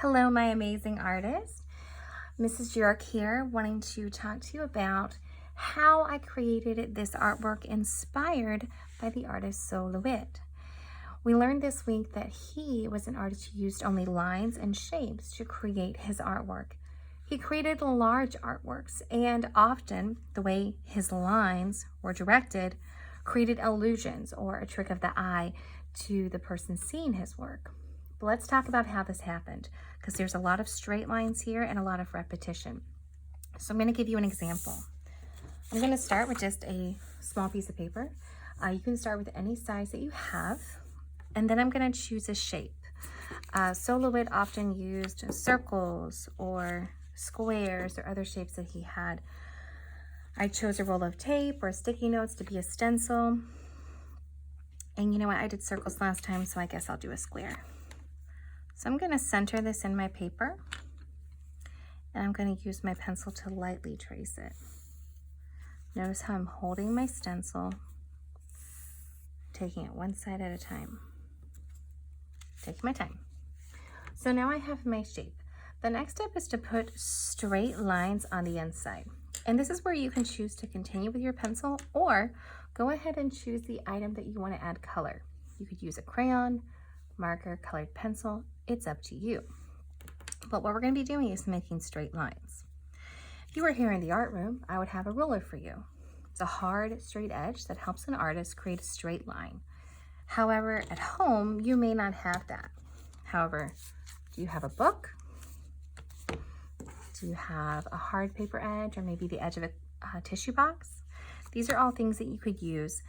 Hello, my amazing artist. Mrs. York here, wanting to talk to you about how I created this artwork inspired by the artist Lewett. We learned this week that he was an artist who used only lines and shapes to create his artwork. He created large artworks, and often the way his lines were directed created illusions or a trick of the eye to the person seeing his work. But let's talk about how this happened, because there's a lot of straight lines here and a lot of repetition. So I'm going to give you an example. I'm going to start with just a small piece of paper. You can start with any size that you have, and then I'm going to choose a shape. Lewett often used circles or squares or other shapes that he had. I chose a roll of tape or sticky notes to be a stencil. And you know what? I did circles last time, so I guess I'll do a square. So I'm going to center this in my paper, and I'm going to use my pencil to lightly trace it. Notice how I'm holding my stencil, taking it one side at a time. Taking my time. So now I have my shape. The next step is to put straight lines on the inside. And this is where you can choose to continue with your pencil or go ahead and choose the item that you want to add color. You could use a crayon, marker, colored pencil. It's up to you. But what we're going to be doing is making straight lines. If you were here in the art room, I would have a ruler for you. It's a hard, straight edge that helps an artist create a straight line. However, at home, you may not have that. However, do you have a book? Do you have a hard paper edge or maybe the edge of a tissue box? These are all things that you could use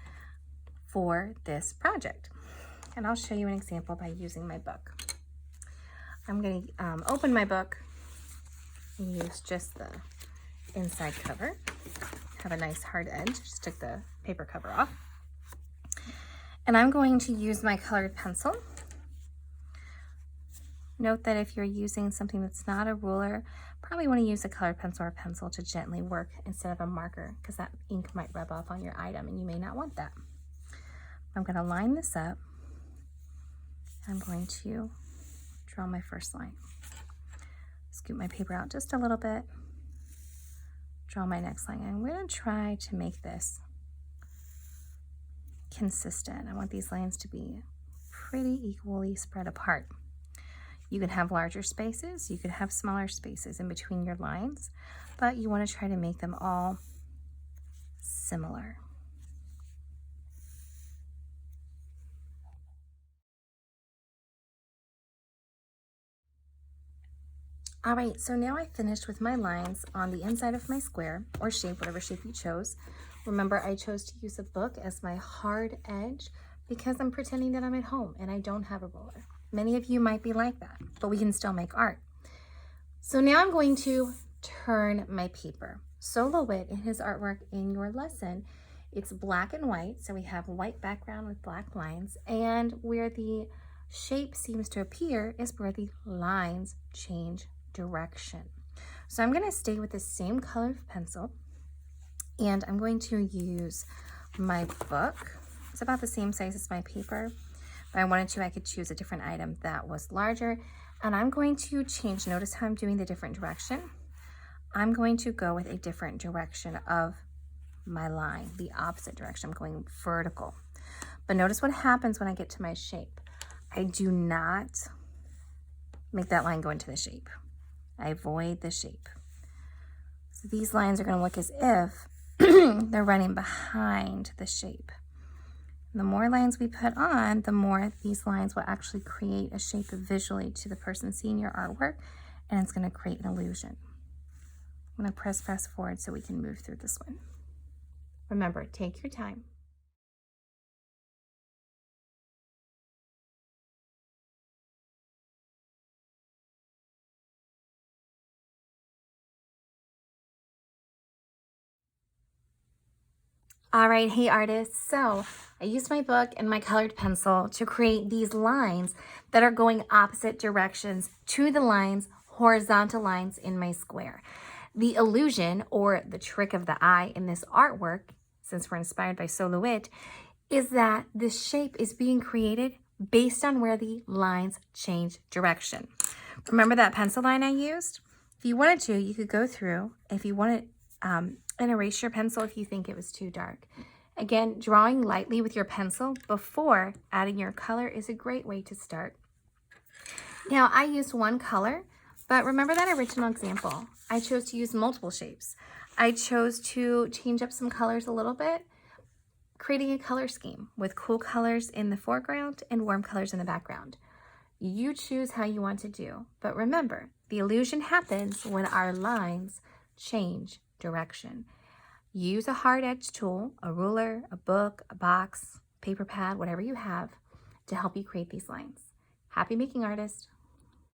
for this project. And I'll show you an example by using my book. I'm going to open my book and use just the inside cover. Have a nice hard edge. Just took the paper cover off. And I'm going to use my colored pencil. Note that if you're using something that's not a ruler, probably want to use a colored pencil or pencil to gently work instead of a marker, because that ink might rub off on your item and you may not want that. I'm going to line this up. I'm going to draw my first line. Scoop my paper out just a little bit. Draw my next line. I'm going to try to make this consistent. I want these lines to be pretty equally spread apart. You can have larger spaces, you could have smaller spaces in between your lines, but you want to try to make them all similar. All right, so now I finished with my lines on the inside of my square or shape, whatever shape you chose. Remember, I chose to use a book as my hard edge because I'm pretending that I'm at home and I don't have a ruler. Many of you might be like that, but we can still make art. So now I'm going to turn my paper. Lewett, in his artwork in your lesson, it's black and white. So we have a white background with black lines, and where the shape seems to appear is where the lines change direction. So I'm going to stay with the same color of pencil, and I'm going to use my book. It's about the same size as my paper. If I wanted to, I could choose a different item that was larger, and I'm going to change. Notice how I'm doing the different direction. I'm going to go with a different direction of my line, the opposite direction. I'm going vertical. But notice what happens when I get to my shape. I do not make that line go into the shape. I avoid the shape. So these lines are going to look as if they're running behind the shape. The more lines we put on, the more these lines will actually create a shape visually to the person seeing your artwork, and it's going to create an illusion. I'm going to press fast forward so we can move through this one. Remember, take your time. All right, hey artists, so I used my book and my colored pencil to create these lines that are going opposite directions to the lines, horizontal lines in my square. The illusion, or the trick of the eye in this artwork, since we're inspired by Lewett, is that this shape is being created based on where the lines change direction. Remember that pencil line I used? If you wanted to, you could go through. If you wanted and erase your pencil if you think it was too dark. Again, drawing lightly with your pencil before adding your color is a great way to start. Now, I used one color, but remember that original example. I chose to use multiple shapes. I chose to change up some colors a little bit, creating a color scheme with cool colors in the foreground and warm colors in the background. You choose how you want to do, but remember, the illusion happens when our lines change direction. Use a hard edge tool, a ruler, a book, a box, paper pad, whatever you have, to help you create these lines. Happy making, artist!